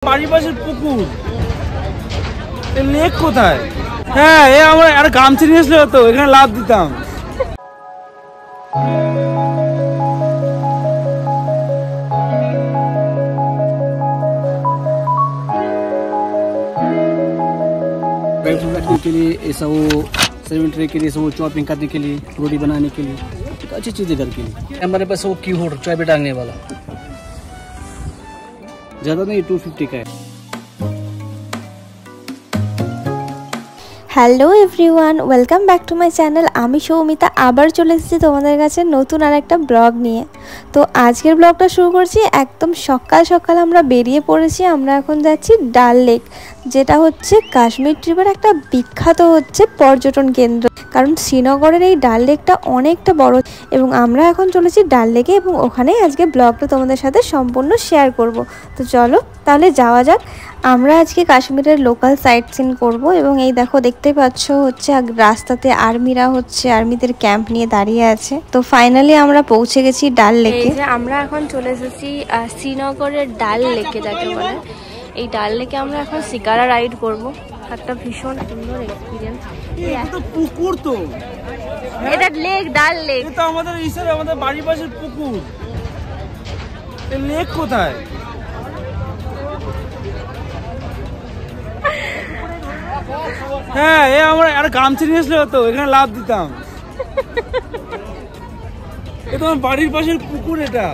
বাড়ির পাশের পুকুর লেক কোথায়? হ্যাঁ, এ আমরা আর গামছা নিয়ে আসলে হতো, এখানে লাভ দিতাম। के लिए ऐसा वो सेमेंट्री के लिए, वो चॉपिंग करने के लिए, रोटी बनाने के लिए, तो अच्छी चीज़ें घर के लिए। हमारे पास वो की होल्डर चाय पे डालने वाला ज़्यादा नहीं, 250 का है। Hello everyone, welcome back to my channel. আমি সৌমিতা আবার চলে এসেছি তোমাদের কাছে নতুন আর একটা ব্লগ নিয়ে। তো আজকের ব্লগটা শুরু করছি একদম সকাল সকাল। আমরা বেরিয়ে পড়েছি, আমরা এখন যাচ্ছি ডাল লেক, যেটা হচ্ছে কাশ্মীর ট্রিপের একটা বিখ্যাত হচ্ছে পর্যটন কেন্দ্র। কারণ শ্রীনগরের এই ডাল লেকটা অনেকটা বড় এবং আমরা এখন চলেছি ডাল লেকে এবং ওখানেই আজকে ব্লগটা তোমাদের সাথে সম্পূর্ণ শেয়ার করব। তো চলো তাহলে যাওয়া যাক। আমরা আজকে কাশ্মীরের লোকাল সাইট সিন করবো এবং এই দেখো দেখতেই পাচ্ছ হচ্ছে রাস্তাতে আর্মিরা হচ্ছে আর্মিদের ক্যাম্প নিয়ে দাঁড়িয়ে আছে। তো ফাইনালি আমরা পৌঁছে গেছি ডাল লেকে। আমরা এখন চলে এসেছি শ্রীনগরের ডাল লেকে যাকে বলে। এই ডাল লেকে আমরা এখন শিকারা রাইড করব। একটা ভীষণ সুন্দর এক্সপিরিয়েন্স। এটা পুকুর, তো এটা লেক, ডাল লেক। এটা আমাদের আমাদের বাড়ির পাশের পুকুর। এই লেক কোথায়? হ্যাঁ, এ আমরা আর গামছা নিয়ে আসলে হতো, এখানে লাভ দিতাম। এটা আমার বাড়ির পাশের পুকুর। এটা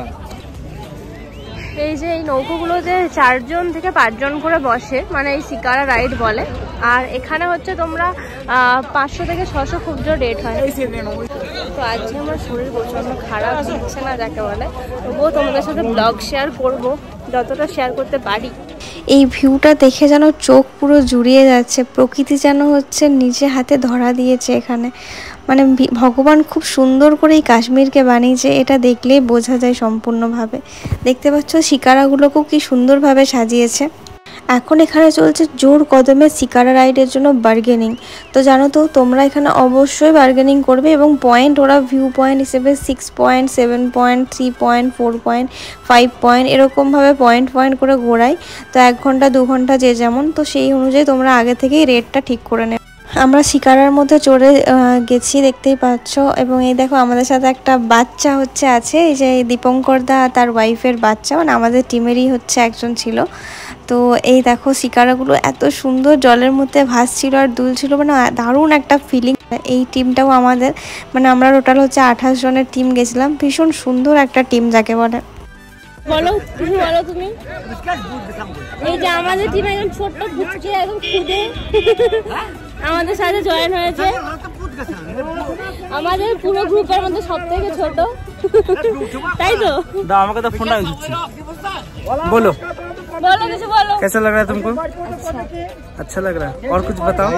এই যে এই নৌকোগুলোতে 4 জন থেকে 5 জন করে বসে, মানে এই শিকারা রাইড বলে। আর এখানে হচ্ছে তোমরা 500 থেকে 600 খুব জোর রেট হয়। তো আজকে আমার শরীর প্রচন্ড খারাপ, দিচ্ছে না যাকে বলে, তবুও তোমাদের সাথে ব্লগ শেয়ার করব যতটা শেয়ার করতে পারি। এই ভিউটা দেখে যেন চোখ পুরো জুড়িয়ে যাচ্ছে। প্রকৃতি যেন হচ্ছে নিজে হাতে ধরা দিয়েছে এখানে। মানে ভগবান খুব সুন্দর করে এই কাশ্মীরকে বানিয়েছে, এটা দেখলেই বোঝা যায় সম্পূর্ণভাবে। দেখতে পাচ্ছ শিকারাগুলোকেও কি সুন্দরভাবে সাজিয়েছে। এখন এখানে চলছে জোর কদমে শিকারা রাইডের জন্য বার্গেনিং। তো জানো তো তোমরা এখানে অবশ্যই বার্গেনিং করবে এবং পয়েন্ট ওরা ভিউ পয়েন্ট হিসেবে 6 point, 7 point, 3 point, 4 point, 5 point এরকমভাবে পয়েন্ট করে ঘোরায়। তো 1 ঘন্টা 2 ঘন্টা যে যেমন, তো সেই অনুযায়ী তোমরা আগে থেকেই রেটটা ঠিক করে নেবে। আমরা শিকারার মধ্যে চড়ে গেছি দেখতেই পাচ্ছ। এবং এই দেখো আমাদের সাথে একটা বাচ্চা হচ্ছে আছে, এই যে দীপঙ্কর দা তার ওয়াইফের বাচ্চা, মানে আমাদের টিমেরই হচ্ছে একজন ছিল। তো এই দেখো শিকারাগুলো এত সুন্দর জলের মধ্যে ভাসছিল আর দুলছিল, মানে দারুণ একটা ফিলিং। এই টিমটাও আমাদের, মানে আমরা টোটাল হচ্ছে 28 জনের টিম গেছিলাম। ভীষণ সুন্দর একটা টিম যাকে বলে। বলো তুমি, বলো তুমি। এই যে আমাদের টিম একদম ছোট্ট বুচকে একদম খুদে আমাদের সাথে জয়েন হয়েছে। আমাদের পুরো গ্রুপের মধ্যে সবথেকে ছোট, তাই তো? দাও আমাকে তো ফোনটা দিচ্ছি। बोलो बोलो किसी बोलो। कैसा लग रहा है तुमको? अच्छा लग रहा है। और कुछ बताओ,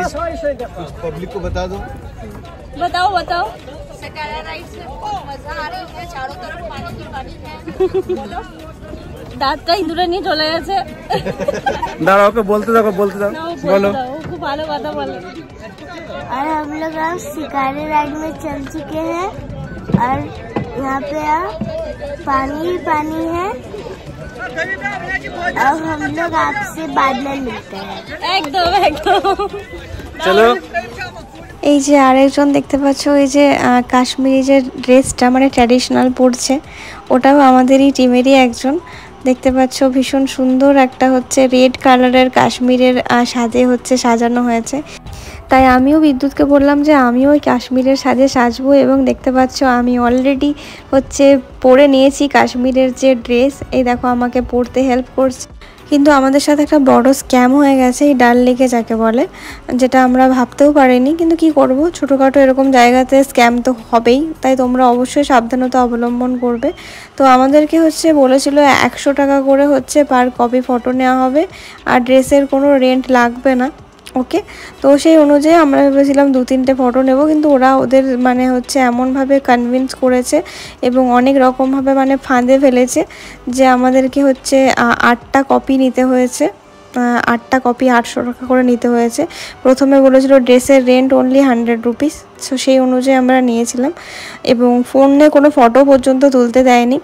पब्लिक को बता दो। बताओ बताओ। शिकारा राइड से मजा आ रहा है, चारों तरफ पानी ही पानी है। बोलो। दांत का इधर नहीं चले जाছে। दाঁড়াও, ওকে বলতে দাও, बोलो। খুব ভালো কথা বলে। और हम लोग अब शिकारे राइड में चल चुके हैं और यहाँ पे पानी ही पानी है। अब हम लोग आपसे बाद में मिलते हैं। একদম একদম চলো। এই যে আরেকজন দেখতে পাচ্ছ, এই যে কাশ্মীরি যে ড্রেসটা মানে ট্র্যাডিশনাল পরছে, ওটাও আমাদেরই টিমেরই একজন। দেখতে পাচ্ছ ভীষণ সুন্দর একটা হচ্ছে রেড কালারের কাশ্মীরের সাজে হচ্ছে সাজানো হয়েছে। তাই আমিও বিদ্যুৎকে বললাম যে আমিও ওই কাশ্মীরের সাজে সাজবো। এবং দেখতে পাচ্ছ আমি অলরেডি হচ্ছে পরে নিয়েছি কাশ্মীরের যে ড্রেস। এই দেখো আমাকে পরতে হেল্প করছে। কিন্তু আমাদের সাথে একটা বড় স্ক্যাম হয়ে গেছে এই ডাল লেকে যাকে বলে, যেটা আমরা ভাবতেও পারিনি। কিন্তু কি করব, ছোটোখাটো এরকম জায়গাতে স্ক্যাম তো হবেই, তাই তোমরা অবশ্যই সাবধানতা অবলম্বন করবে। তো আমাদেরকে হচ্ছে বলেছিল 100 টাকা করে হচ্ছে পার কপি ফটো নেওয়া হবে আর ড্রেসের কোনো রেন্ট লাগবে না। ওকে, তো সেই অনুযায়ী আমরা ভেবেছিলাম 2-3টে ফটো নেব, কিন্তু ওরা ওদের মানে হচ্ছে এমনভাবে কনভিন্স করেছে এবং অনেক রকমভাবে মানে ফাঁদে ফেলেছে যে আমাদেরকে হচ্ছে 8টা কপি নিতে হয়েছে। 8টা কপি 800 টাকা করে নিতে হয়েছে। প্রথমে বলেছিল ড্রেসের রেন্ট অনলি 100 রুপিস। সো সেই অনুযায়ী আমরা নিয়েছিলাম এবং ফোনে কোনো ফটো পর্যন্ত তুলতে দেয়নি।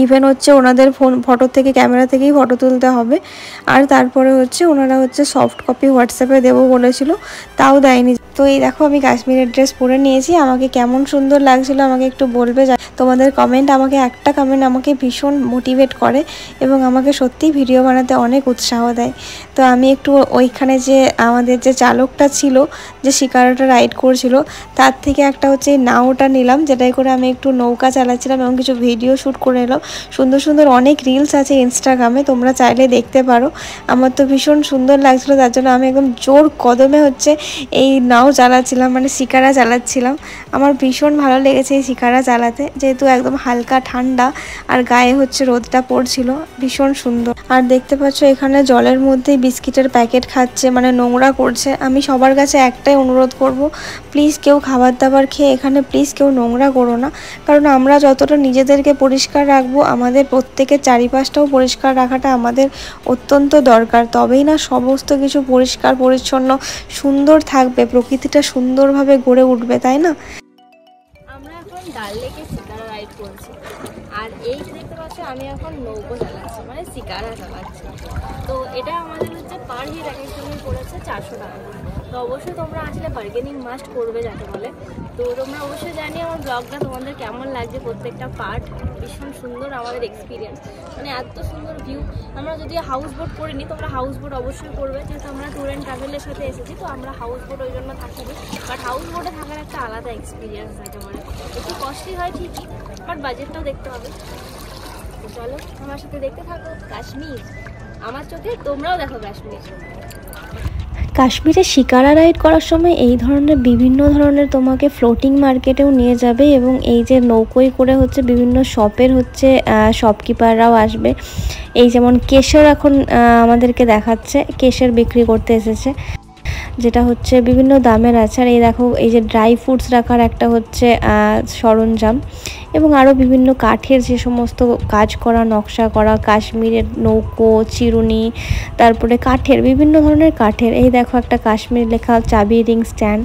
ইভেন হচ্ছে ওনাদের ফটো থেকে ক্যামেরা থেকেই ফটো তুলতে হবে। আর তারপরে হচ্ছে ওনারা হচ্ছে সফট কপি হোয়াটসঅ্যাপে দেবো বলেছিল, তাও দেয়নি। তো এই দেখো আমি কাশ্মীরের ড্রেস পরে নিয়েছি, আমাকে কেমন সুন্দর লাগছিল আমাকে একটু বলবে। তোমাদের কমেন্ট আমাকে একটা কমেন্ট আমাকে ভীষণ মোটিভেট করে এবং আমাকে সত্যিই ভিডিও বানাতে অনেক উৎসাহ দেয়। তো আমি একটু ওইখানে যে আমাদের যে চালকটা ছিল যে শিকারাটা রাইড করছিল তার থেকে একটা হচ্ছে নাওটা নিলাম, যেটাই করে আমি একটু নৌকা চালাচ্ছিলাম এবং কিছু ভিডিও শ্যুট করে এলাম। সুন্দর সুন্দর অনেক রিলস আছে ইনস্টাগ্রামে, তোমরা চাইলে দেখতে পারো। আমার তো ভীষণ সুন্দর লাগছিলো, তার জন্য আমি একদম জোর কদমে হচ্ছে এই নাও চালাচ্ছিলাম, মানে শিকারা চালাচ্ছিলাম। আমার ভীষণ ভালো লেগেছে এই শিকারা চালাতে, যেহেতু একদম হালকা ঠান্ডা আর গায়ে হচ্ছে রোদটা পড়ছিল, ভীষণ সুন্দর। আর দেখতে পাচ্ছ এখানে জলের মধ্যেই বিস্কিটের প্যাকেট খাচ্ছে, মানে নোংরা করছে। আমি সবার কাছে একটাই অনুরোধ করব, প্লিজ কেউ খাবার দাবার খেয়ে এখানে প্লিজ কেউ নোংরা করো না, কারণ আমরা যতটা নিজেদেরকে পরিষ্কার রাখবো আমাদের প্রত্যেকের চারিপাশটাও পরিষ্কার রাখাটা আমাদের অত্যন্ত দরকার। তবেই না সমস্ত কিছু পরিষ্কার পরিচ্ছন্ন সুন্দর থাকবে, প্রকৃতিটা সুন্দরভাবে গড়ে উঠবে, তাই না? আমরা এখন ডাল লেকে শিকারা রাইড করছি, আর এই যে দেখতে পাচ্ছ আমি এখন নৌকো চালাচ্ছি, মানে শিকারা চালাচ্ছি। তো এটা আমাদের হচ্ছে পার হেড এক একজনের পড়েছে 400 টাকা। তো অবশ্যই তোমরা আসলে বার্গেনিং মাস্ট করবে যাকে বলে। তো তোমরা অবশ্যই জানি আমার ব্লগটা তোমাদের কেমন লাগছে, প্রত্যেকটা পার্ট ভীষণ সুন্দর আমাদের এক্সপিরিয়েন্স, মানে এত সুন্দর ভিউ। আমরা যদি হাউস বোট করিনি, তোমরা হাউস বোট অবশ্যই করবে, যেহেতু আমরা ট্যুর অ্যান্ড ট্রাভেলের সাথে এসেছি। তো আমরা হাউস বোট ওই জন্য থাকিনি, বাট হাউস বোটে থাকার একটা আলাদা এক্সপিরিয়েন্স যাকে বলে। একটু কস্টলি হয় ঠিকই, বাট বাজেটটাও দেখতে হবে। তো চলো আমার সাথে দেখতে থাকো কাশ্মীর, আমার চোখে তোমরাও দেখো কাশ্মীর। কাশ্মীরে শিকারা রাইড করার সময় এই ধরনের বিভিন্ন ধরনের তোমাকে ফ্লোটিং মার্কেটেও নিয়ে যাবে, এবং এই যে নৌকোয় করে হচ্ছে বিভিন্ন শপের হচ্ছে শপকিপাররাও আসবে। এই যেমন কেশর এখন আমাদেরকে দেখাচ্ছে, কেশর বিক্রি করতে এসেছে, যেটা হচ্ছে বিভিন্ন দামের আছে। আর এই দেখো এই যে ড্রাই ফ্রুটস রাখার একটা হচ্ছে সরঞ্জাম, এবং আরও বিভিন্ন কাঠের যে সমস্ত কাজ করা নকশা করা কাশ্মীরের নৌকো, চিরুনি, তারপরে কাঠের বিভিন্ন ধরনের কাঠের। এই দেখো একটা কাশ্মীর লেখা চাবি রিং স্ট্যান্ড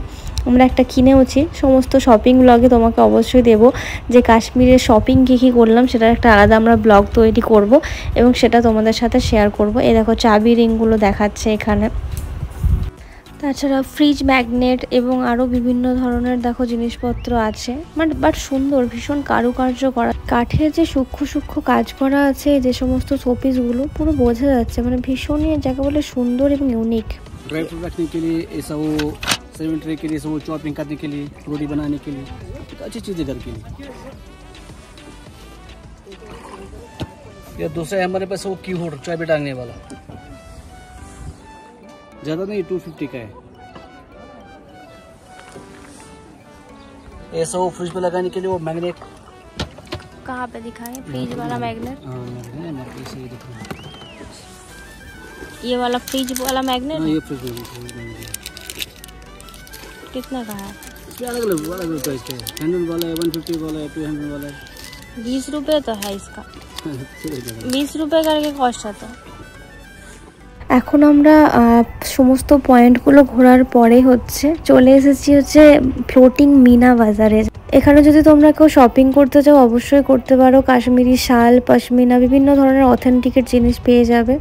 আমরা একটা কিনেওছি। সমস্ত শপিং ব্লগে তোমাকে অবশ্যই দেবো যে কাশ্মীরের শপিং কী কী করলাম, সেটার একটা আলাদা আমরা ব্লগ তৈরি করব এবং সেটা তোমাদের সাথে শেয়ার করব। এই দেখো চাবি রিংগুলো দেখাচ্ছে এখানে, তাছাড়া ফ্রিজ ম্যাগনেট এবং আরও বিভিন্ন ধরনের দেখো জিনিসপত্র আছে, বাট সুন্দর, ভীষণ কারুকার্য করা, কাঠের যে সূক্ষ্ম সূক্ষ্ম কাজ করা আছে, যে সমস্ত শোপিসগুলো পুরো বোঝা যাচ্ছে, মানে ভীষণই যাকে বলে সুন্দর এবং ইউনিক। ड्राई फ्रूट रखने के लिए ऐसा वो सर्विंग ट्रे के लिए, ऐसा वो चॉपिंग करने के लिए, रोटी बनाने के लिए, तो अच्छी चीज़ें घर के लिए। या दूसरा है हमारे पास वो की होल्डर चाय पे टांगने वाला, ज़्यादा नहीं 250 का है। ऐसा वो फ्रिज पे लगाने के लिए वो मैग्नेट। कहाँ पे दिखाएं फ्रिज वाला मैग्नेट? हाँ मैग्नेट ऐसे ही दिखाएं। ये वाला फ्रिज वाला मैग्नेट? हाँ ये फ्रिज मैग्नेट कितना का है? इसके अलग अलग प्राइस के है, 100 वाला है, 150 वाला है, 200 वाला है। 20 रुपये तो है इसका। 20 रुपये करके कॉस्ट आता। এখন আমরা সমস্ত পয়েন্টগুলো ঘোরার পরে হচ্ছে চলে এসেছি হচ্ছে ফ্লোটিং মিনা বাজারে। এখানে যদি তোমরা কেউ শপিং করতে চাও অবশ্যই করতে পারো, কাশ্মীরি শাল, পশমিনা বিভিন্ন ধরনের অথেন্টিকের জিনিস পেয়ে যাবে,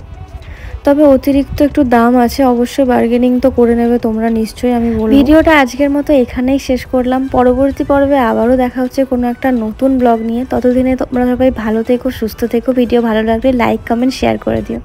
তবে অতিরিক্ত একটু দাম আছে, অবশ্যই বার্গেনিং তো করে নেবে তোমরা নিশ্চয়ই। আমি বলবো ভিডিওটা আজকের মতো এখানেই শেষ করলাম, পরবর্তী পর্বে আবারও দেখা হচ্ছে কোনো একটা নতুন ব্লগ নিয়ে। ততদিনে তোমরা সবাই ভালো থেকো, সুস্থ থেকো। ভিডিও ভালো লাগলে লাইক, কমেন্ট, শেয়ার করে দিও।